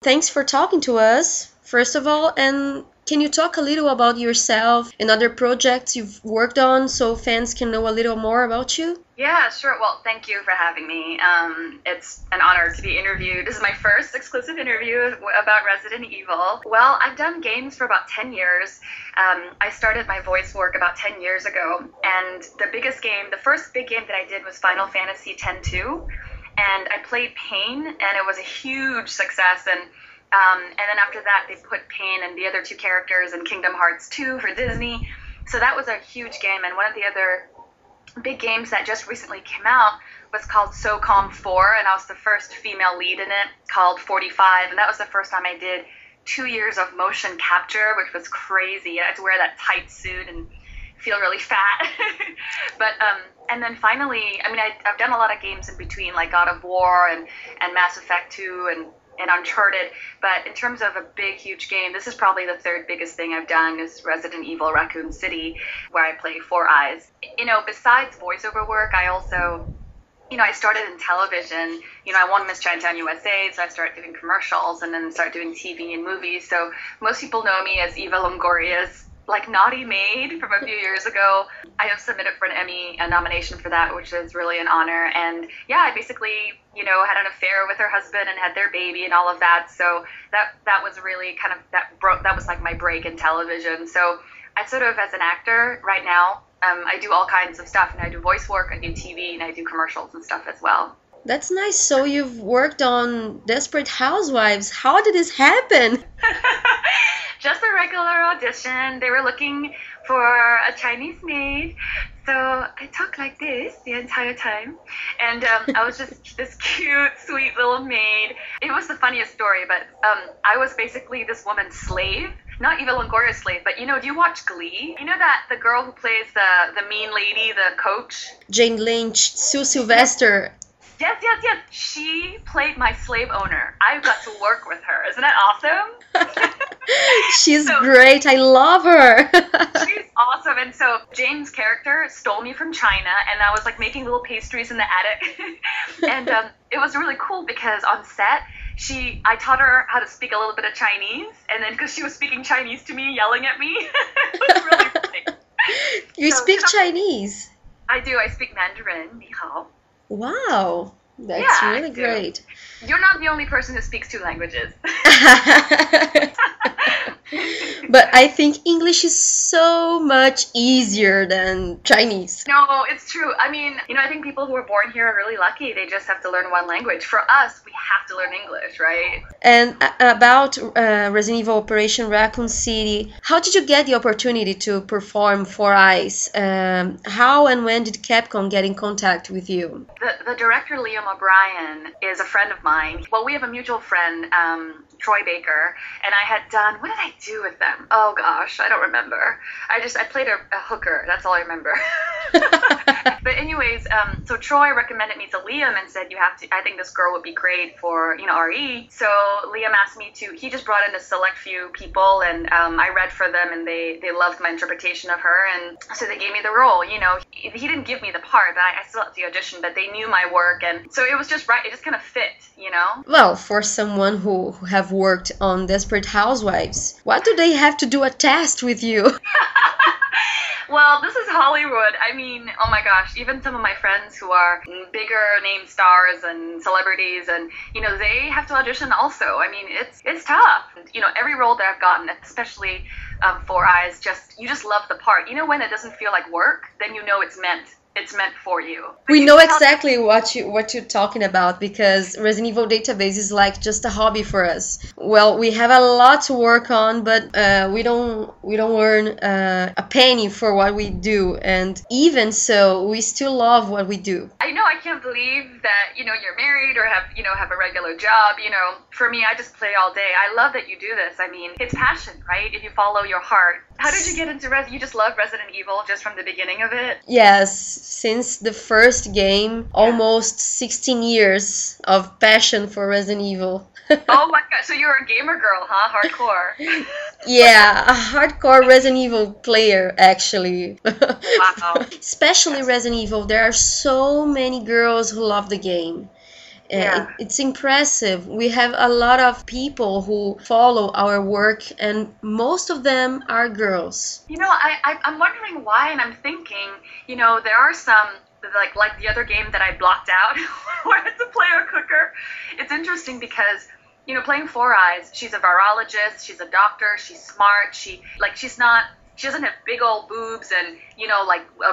Thanks for talking to us, first of all, and can you talk a little about yourself and other projects you've worked on so fans can know a little more about you? Yeah, sure. Well, thank you for having me. It's an honor to be interviewed. This is my first exclusive interview about Resident Evil. Well, I've done games for about 10 years. I started my voice work about 10 years ago, and the first big game that I did was Final Fantasy X-2, and I played Pain, and it was a huge success, and then after that, they put Pain and the other two characters in Kingdom Hearts 2 for Disney. So that was a huge game, and one of the other big games that just recently came out was called SOCOM 4, and I was the first female lead in it, called 45, and that was the first time I did 2 years of motion capture, which was crazy. I had to wear that tight suit and feel really fat. But and then finally, I mean, I've done a lot of games in between, like God of War and Mass Effect 2 and Uncharted, but in terms of a big, huge game, this is probably the third biggest thing I've done is Resident Evil Raccoon City, where I play Four Eyes. Besides voiceover work, I also, I started in television. I won Miss Chinatown USA, so I started doing commercials and then started doing TV and movies. So most people know me as Eva Longoria's Naughty Maid from a few years ago. I have submitted for an Emmy nomination for that, which is really an honor. And yeah, I basically, had an affair with her husband and had their baby and all of that. So that was really kind of, that was like my break in television. So I sort of, as an actor right now, I do all kinds of stuff, and I do voice work, I do TV, and I do commercials and stuff as well. That's nice. So you've worked on Desperate Housewives. How did this happen? Just a regular audition. They were looking for a Chinese maid. So I talked like this the entire time. And I was just this cute, sweet little maid. It was the funniest story, but I was basically this woman's slave. Not Eva Longoria's slave, but do you watch Glee? You know that the girl who plays the mean lady, the coach? Jane Lynch, Sue Sylvester. Yes. She played my slave owner. I got to work with her. Isn't that awesome? She's great. I love her. She's awesome. And so Jane's character stole me from China, and I was making little pastries in the attic. And it was really cool because on set, I taught her how to speak a little bit of Chinese, and then because she was speaking Chinese to me, yelling at me, it was really funny. You speak Chinese? I do. I speak Mandarin. Ni hao. Wow, that's really great. You're not the only person who speaks two languages. But I think English is so much easier than Chinese. No, it's true. I mean, I think people who are born here are really lucky. They just have to learn one language. For us, we have to learn English, right? And about Resident Evil Operation Raccoon City, how did you get the opportunity to perform Four Eyes? How and when did Capcom get in contact with you? The director, Liam O'Brien, is a friend of mine. Well, we have a mutual friend, Troy Baker, and I had done, what did I do with them? Oh gosh, I don't remember. I played a hooker, that's all I remember. But anyways, so Troy recommended me to Liam and said, I think this girl would be great for, RE. So Liam asked me he just brought in a select few people, and I read for them, and they loved my interpretation of her, and so they gave me the role. He didn't give me the part, but I still had the audition, but they knew my work, and so it was just right, it just kind of fit, Well, for someone who have worked on Desperate Housewives, what do they have to do a test with you? Well, this is Hollywood. I mean, oh my gosh, even some of my friends who are bigger name stars and celebrities, and they have to audition also. I mean, it's tough. Every role that I've gotten, especially Four Eyes, you just love the part. When it doesn't feel like work, then it's meant for you. We know exactly what you're talking about, because Resident Evil Database is like just a hobby for us. Well, we have a lot to work on, but we don't earn a penny for what we do, and even so, we still love what we do. I know, I can't believe that you're married or have a regular job. For me, I just play all day. I love that you do this. I mean, it's passion, right? If you follow your heart. How did you get into You just love Resident Evil just from the beginning of it? Yes. Since the first game, almost 16 years of passion for Resident Evil. Oh my god, so you're a gamer girl, huh? Hardcore. Yeah, a hardcore Resident Evil player, actually. Wow. Especially Resident Evil, there are so many girls who love the game. Yeah. It's impressive. We have a lot of people who follow our work, and most of them are girls. I'm wondering why, and I'm thinking, there are some like the other game that I blocked out where it's a player cooker. It's interesting because playing Four Eyes, she's a virologist, she's a doctor, she's smart, she doesn't have big old boobs and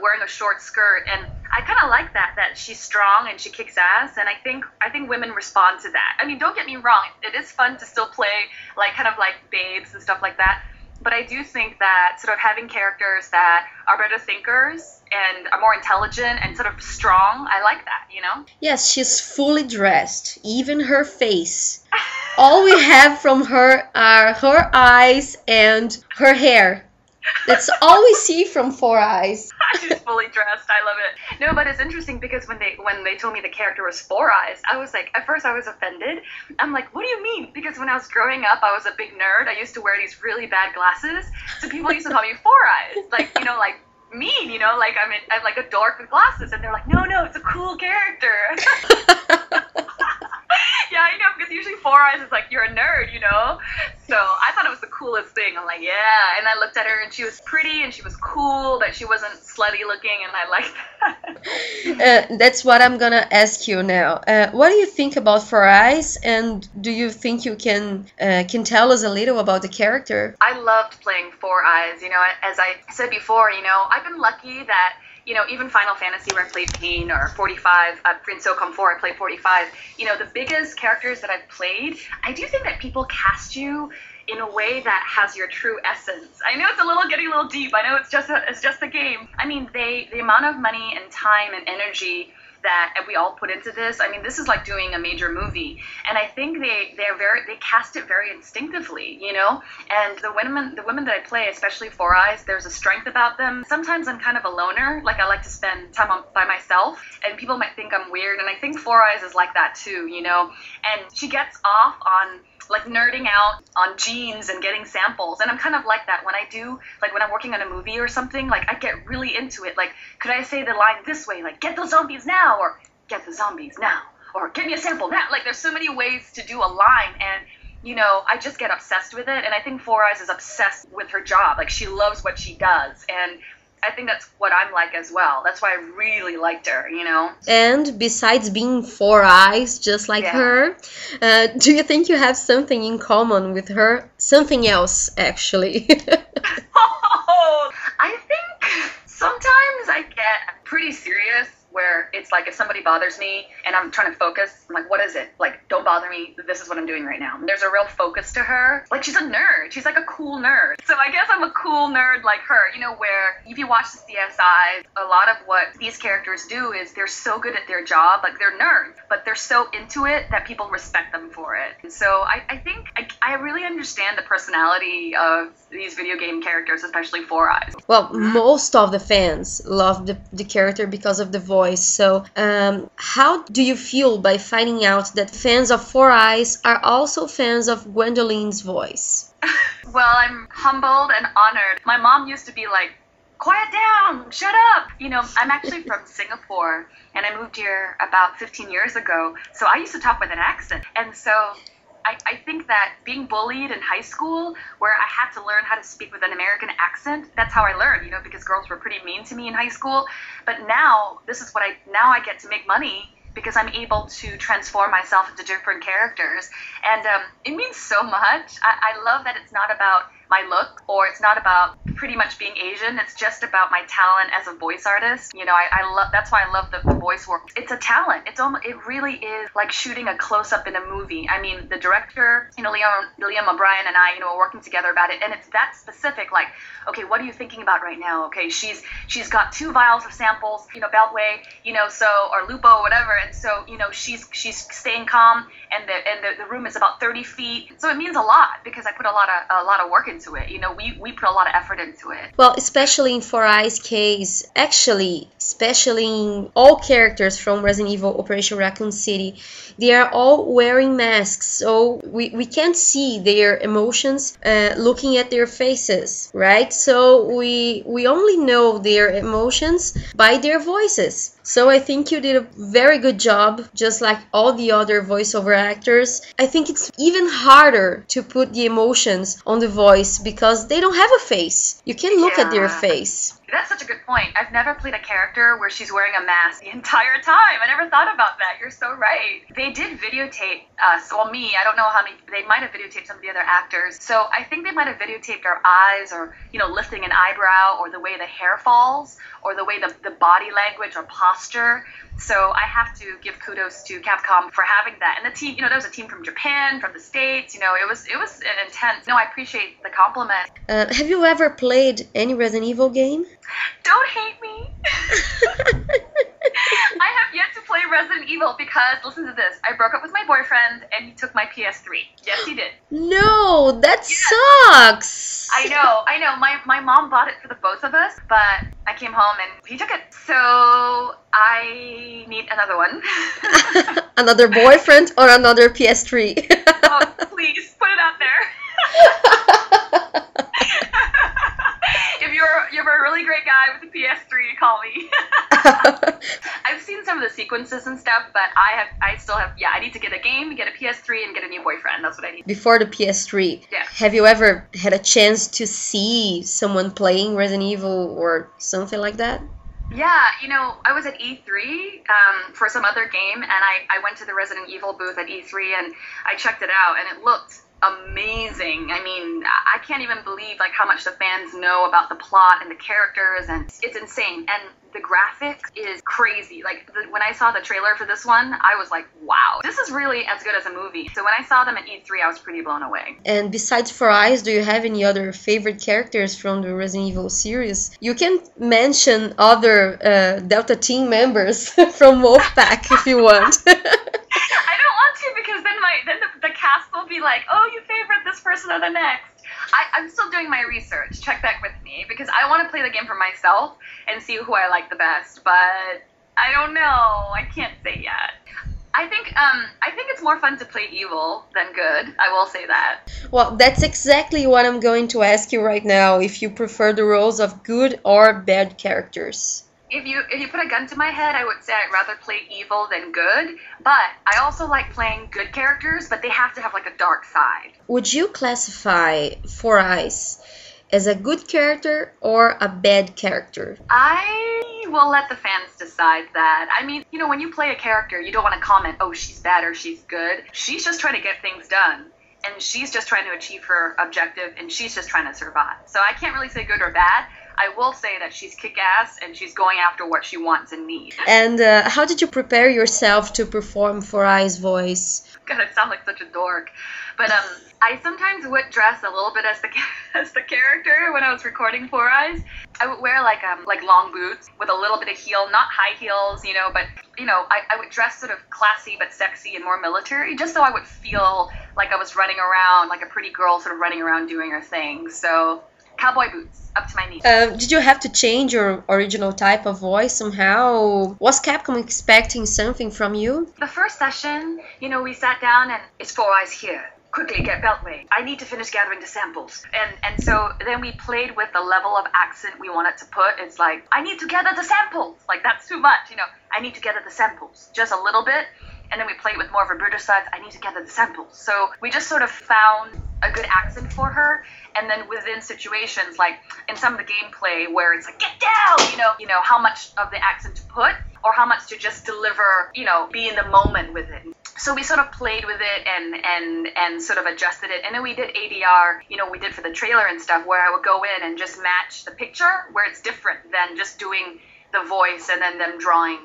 wearing a short skirt, and I kind of like that she's strong and she kicks ass, and I think women respond to that. I mean, don't get me wrong, it is fun to still play kind of like babes and stuff like that, but I do think that sort of having characters that are better thinkers and are more intelligent and sort of strong, I like that. Yes, she's fully dressed, even her face. All we have from her are her eyes and her hair. That's all we see from Four Eyes. She's fully dressed. I love it. No, but it's interesting because when they told me the character was Four Eyes, I was like, at first I was offended. I'm like, what do you mean? Because when I was growing up, I was a big nerd. I used to wear these really bad glasses, so people used to call me Four Eyes, like mean, like I'm like a dork with glasses, and they're like, no, it's a cool character. Yeah, I know, because usually Four Eyes is like, you're a nerd, So I thought it was the coolest thing. I'm like, yeah. And I looked at her, and she was pretty, and she was cool, but she wasn't slutty looking, and I liked that. That's what I'm gonna ask you now. What do you think about Four Eyes, and do you think you can tell us a little about the character? I loved playing Four Eyes. As I said before, I've been lucky that even Final Fantasy, where I played Pain, or 45, in SOCOM 4, I played 45. The biggest characters that I've played, I do think that people cast you in a way that has your true essence. I know it's getting a little deep. I know it's just a game. I mean, the amount of money and time and energy that we all put into this. I mean, this is like doing a major movie, and I think they cast it very instinctively, And the women that I play, especially Four Eyes, there's a strength about them. Sometimes I'm kind of a loner, like I like to spend time by myself, and people might think I'm weird, and I think Four Eyes is like that too, And she gets off on nerding out on genes and getting samples, and I'm kind of like that when when I'm working on a movie or something. I get really into it. Could I say the line this way, get those zombies now, or get the zombies now, or get me a sample now? There's so many ways to do a line, and I just get obsessed with it. And I think Four Eyes is obsessed with her job. She loves what she does, and I think that's what I'm like as well. That's why I really liked her, And besides being Four Eyes, just like her, do you think you have something in common with her? Something else, actually. I think sometimes I get pretty serious, where it's if somebody bothers me and I'm trying to focus, I'm like, what is it? Don't bother me. This is what I'm doing right now. And there's a real focus to her. She's a nerd. She's a cool nerd. So I guess I'm a cool nerd like her, where if you watch the CSI, a lot of what these characters do is they're so good at their job. They're nerds, but they're so into it that people respect them for it. And so I think I really understand the personality of these video game characters, especially Four Eyes. Well, most of the fans love the character because of the voice. So how do you feel by finding out that fans of Four Eyes are also fans of Gwendoline's voice? Well, I'm humbled and honored. My mom used to be like, quiet down, shut up. I'm actually from Singapore, and I moved here about 15 years ago. So I used to talk with an accent. And so I think that being bullied in high school, where I had to learn how to speak with an American accent, that's how I learned, because girls were pretty mean to me in high school. But now, I get to make money because I'm able to transform myself into different characters. And it means so much. I love that it's not about my look, or it's not about pretty much being Asian. It's just about my talent as a voice artist. I love, that's why I love the voice work. It's a talent. It really is like shooting a close up in a movie. I mean, the director, Liam O'Brien and I, are working together about it, and it's that specific. Okay, what are you thinking about right now? Okay, she's got 2 vials of samples, Beltway, or Lupo, whatever, and so she's staying calm, and the room is about 30 feet. So it means a lot because I put a lot of work into it. We put a lot of effort into it. Well, especially in Four Eyes' case, especially in all characters from Resident Evil Operation Raccoon City, they are all wearing masks, so we can't see their emotions looking at their faces, right? So we only know their emotions by their voices. So I think you did a very good job, just like all the other voiceover actors. I think it's even harder to put the emotions on the voice because they don't have a face. You can look at their face. That's such a good point. I've never played a character where she's wearing a mask the entire time. I never thought about that. You're so right. They did videotape us. Well, me, I don't know how many. They might have videotaped some of the other actors. So I think they might have videotaped our eyes or, lifting an eyebrow or the way the hair falls or the way the body language or posture. So I have to give kudos to Capcom for having that. And the team, there was a team from Japan, from the States. It was an intense. No, I appreciate the compliment. Have you ever played any Resident Evil game? Don't hate me. I have yet to play Resident Evil because, listen to this, I broke up with my boyfriend and he took my PS3. Yes, he did. No, that sucks. I know. My mom bought it for the both of us, but I came home and he took it. So I need another one. Another boyfriend or another PS3? Oh, please, put it out there. If you're a really great guy with a PS3, call me. I've seen some of the sequences and stuff, but I still have, I need to get a game, get a PS3, and get a new boyfriend. That's what I need. Before the PS3. Yeah. Have you ever had a chance to see someone playing Resident Evil or something like that? Yeah, I was at E3 for some other game, and I went to the Resident Evil booth at E3, and I checked it out, and it looked amazing. I mean, I can't even believe how much the fans know about the plot and the characters, and it's insane. And the graphics is crazy. When I saw the trailer for this one, I was like, wow, this is really as good as a movie. So when I saw them at E3, I was pretty blown away. And besides Four Eyes, do you have any other favorite characters from the Resident Evil series? You can mention other Delta Team members from Wolfpack if you want. I don't want to because then the cast will be like, oh, you favorite this person or the next. I'm still doing my research. Check back with me because I want to play the game for myself and see who I like the best. But I don't know. I can't say yet. I think it's more fun to play evil than good. I will say that. Well, that's exactly what I'm going to ask you right now. If you prefer the roles of good or bad characters. If you put a gun to my head, I would say I'd rather play evil than good. But I also like playing good characters, but they have to have a dark side. Would you classify Four Eyes as a good character or a bad character? I will let the fans decide that. I mean, when you play a character, you don't want to comment, oh, she's bad or she's good. She's just trying to get things done. And she's just trying to achieve her objective, and she's just trying to survive. So I can't really say good or bad. I will say that she's kick-ass, and she's going after what she wants and needs. And how did you prepare yourself to perform Four Eyes' voice? God, I sound like such a dork. But I sometimes would dress a little bit as the character when I was recording Four Eyes. I would wear like long boots with a little bit of heel, not high heels, but I would dress sort of classy but sexy and more military, just so I would feel like I was running around like a pretty girl, sort of running around doing her thing. So cowboy boots up to my knees. Did you have to change your original type of voice somehow? Was Capcom expecting something from you? The first session, we sat down and it's Four Eyes here. Quickly get Beltway. I need to finish gathering the samples. And so then we played with the level of accent we wanted to put. It's like, I need to gather the samples. That's too much, I need to gather the samples. Just a little bit. And then we played with more of a British side. I need to gather the samples. So we just sort of found a good accent for her. And then within situations, like in some of the gameplay where it's like, get down, how much of the accent to put or how much to just deliver, be in the moment with it. So we sort of played with it and sort of adjusted it. And then we did ADR, we did for the trailer and stuff where I would go in and just match the picture where it's different than just doing the voice and then them drawing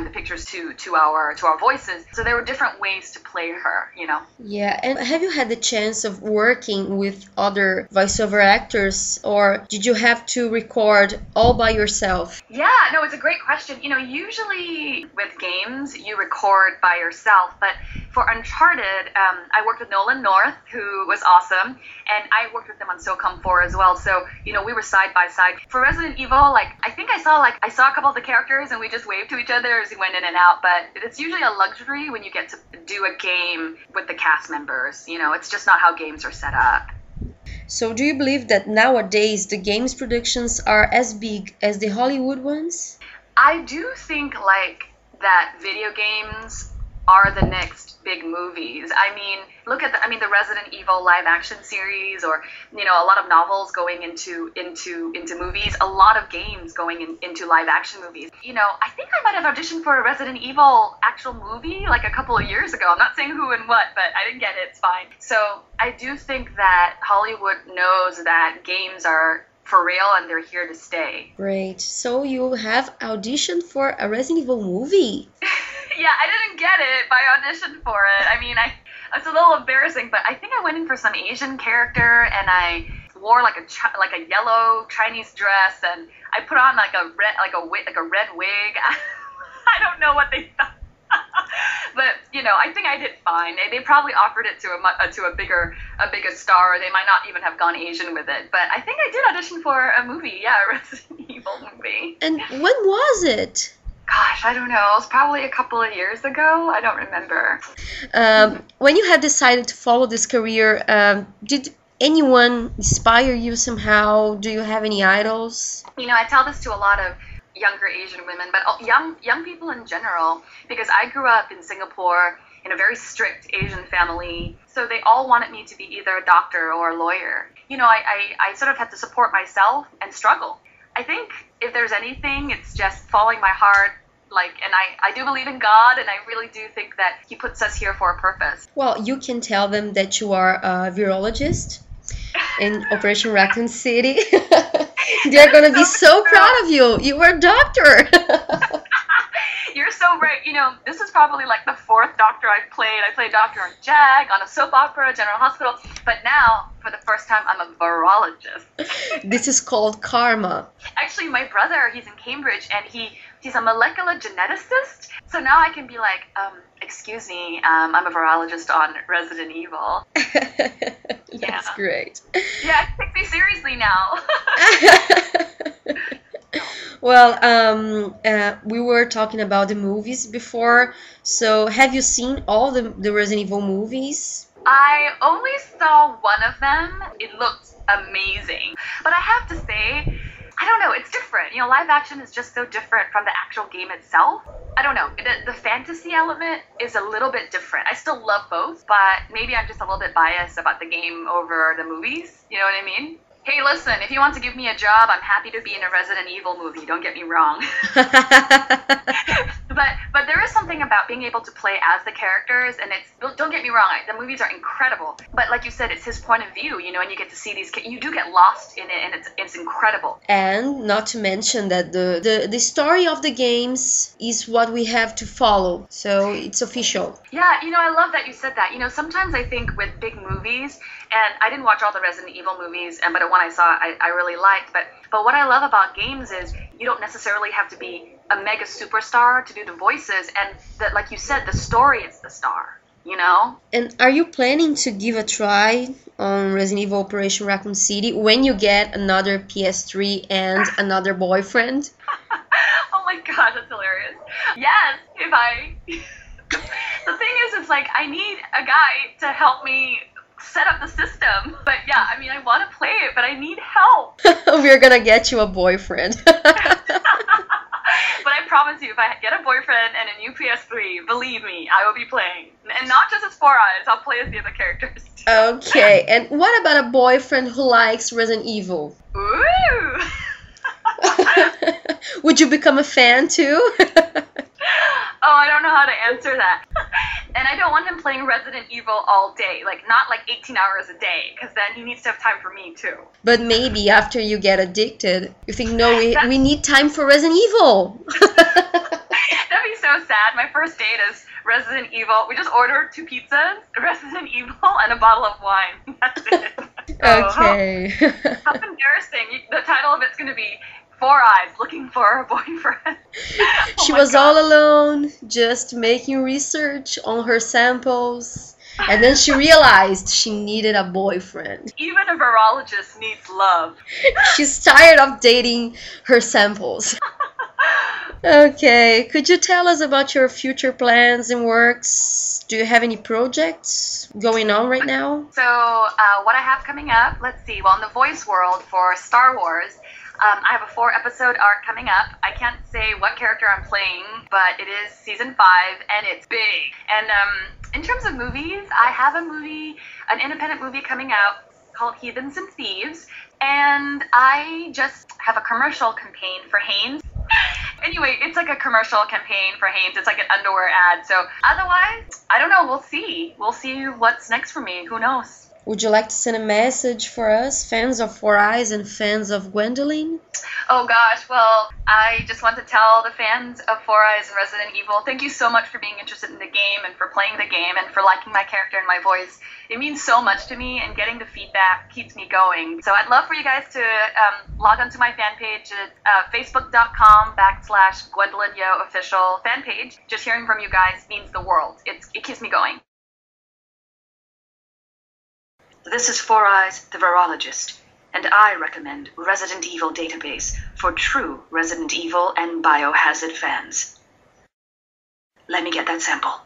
the pictures to our voices. So there were different ways to play her, Yeah, and have you had the chance of working with other voiceover actors, or did you have to record all by yourself? Yeah, no, it's a great question. Usually with games, you record by yourself, but for Uncharted, I worked with Nolan North, who was awesome, and I worked with them on SOCOM 4 as well. So, we were side by side. For Resident Evil, I think I saw a couple of the characters and we just waved to each other as we went in and out, but it's usually a luxury when you get to do a game with the cast members. It's just not how games are set up. So do you believe that nowadays the games productions are as big as the Hollywood ones? I do think like that video games are the next big movies. I mean, look at the Resident Evil live action series, or a lot of novels going into movies, a lot of games going into live action movies. I think I might have auditioned for a Resident Evil actual movie like a couple of years ago. I'm not saying who and what, but I didn't get it. It's fine. So I do think that Hollywood knows that games are for real and they're here to stay. Great. So you have auditioned for a Resident Evil movie? Yeah, I didn't get it, but I auditioned for it. I mean, it's a little embarrassing, but I think I went in for some Asian character, and I wore like a yellow Chinese dress, and I put on like a red wig. I don't know what they thought, but I think I did fine. They probably offered it to a bigger star, or they might not even have gone Asian with it. But I think I did audition for a movie, yeah, a Resident Evil movie. And when was it? Gosh, I don't know. It was probably a couple of years ago. I don't remember. When you had decided to follow this career, did anyone inspire you somehow? Do you have any idols? I tell this to a lot of younger Asian women, but young people in general, because I grew up in Singapore in a very strict Asian family, so they all wanted me to be either a doctor or a lawyer. I sort of had to support myself and struggle. I think if there's anything, it's just following my heart. And I do believe in God, and I really do think that He puts us here for a purpose. Well, you can tell them that you are a virologist in Operation Raccoon City. They're going to be so proud of you. You were a doctor. You're so right. This is probably like the fourth doctor I've played. I played Doctor on Jag, on a soap opera, General Hospital. But now, for the first time, I'm a virologist. This is called karma. Actually, my brother, he's in Cambridge, and he's a molecular geneticist. So now I can be like, excuse me, I'm a virologist on Resident Evil. That's great. Yeah, take me seriously now. Well, we were talking about the movies before. So have you seen all the Resident Evil movies? I only saw one of them. It looked amazing. But I have to say, I don't know, it's different. Live action is just so different from the actual game itself. I don't know, the fantasy element is a little bit different. I still love both, but maybe I'm just a little bit biased about the game over the movies. You know what I mean? Hey, listen, if you want to give me a job, I'm happy to be in a Resident Evil movie. Don't get me wrong. But there is something about being able to play as the characters, and don't get me wrong, the movies are incredible. But like you said, it's his point of view, and you get to see these. You do get lost in it, and it's incredible. And not to mention that the story of the games is what we have to follow, so it's official. Yeah, I love that you said that. Sometimes I think with big movies, and I didn't watch all the Resident Evil movies, but the one I saw, I really liked. But what I love about games is you don't necessarily have to be a mega superstar to do the voices, and that, like you said, the story is the star. And are you planning to give a try on Resident Evil Operation Raccoon City when you get another PS3 and another boyfriend? Oh my god, that's hilarious. Yes, if I... The thing is, it's like, I need a guy to help me set up the system. But yeah, I want to play it, but I need help. We're gonna get you a boyfriend. But I promise you, if I get a boyfriend and a new PS3, believe me, I will be playing. And not just as Four Eyes, I'll play as the other characters too. Okay, and what about a boyfriend who likes Resident Evil? Ooh! Would you become a fan too? Oh, I don't know how to answer that. And I don't want him playing Resident Evil all day, not 18 hours a day, because then he needs to have time for me too. But maybe after you get addicted, you think, no, we need time for Resident Evil. That'd be so sad. My first date is Resident Evil. We just ordered 2 pizzas, Resident Evil, and a bottle of wine. That's it. Okay. How embarrassing. The title of it's going to be Four Eyes, looking for a boyfriend. She was all alone, just making research on her samples. And then she realized she needed a boyfriend. Even a virologist needs love. She's tired of dating her samples. Okay, could you tell us about your future plans and works? Do you have any projects going on right now? So what I have coming up, let's see. Well, in the voice world for Star Wars, I have a 4-episode arc coming up. I can't say what character I'm playing, but it is season 5, and it's big. And in terms of movies, I have an independent movie coming out called Heathens and Thieves, and I just have a commercial campaign for Hanes. Anyway, it's like a commercial campaign for Hanes. It's like an underwear ad. So otherwise, I don't know. We'll see. We'll see what's next for me. Who knows? Would you like to send a message for us, fans of Four Eyes and fans of Gwendoline? Oh gosh, well, I just want to tell the fans of Four Eyes and Resident Evil, thank you so much for being interested in the game and for playing the game and for liking my character and my voice. It means so much to me, and getting the feedback keeps me going. So I'd love for you guys to log onto my fan page at facebook.com/Gwendoline Yeo official fan page. Just hearing from you guys means the world. It keeps me going. This is Four Eyes, the virologist, and I recommend Resident Evil Database for true Resident Evil and Biohazard fans. Let me get that sample.